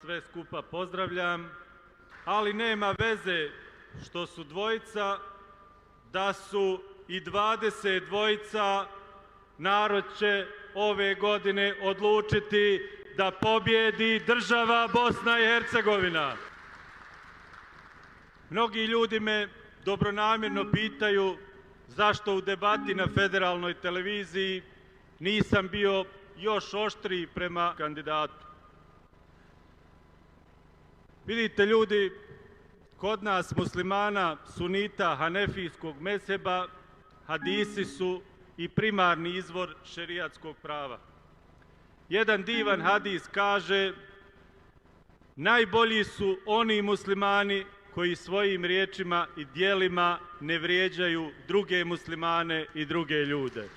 Sve skupa pozdravljam, ali nema veze što su dvojica, da su i 22, narod će ove godine odlučiti da pobjedi država Bosna i Hercegovina. Mnogi ljudi me dobronamjerno pitaju zašto u debati na federalnoj televiziji nisam bio još oštriji prema kandidatu. Vidite ljudi, kod nas muslimana, sunita, hanefijskog mezheba, hadisi su i primarni izvor šerijatskog prava. Jedan divan hadis kaže: najbolji su oni muslimani koji svojim riječima i djelima ne vrijeđaju druge muslimane i druge ljude.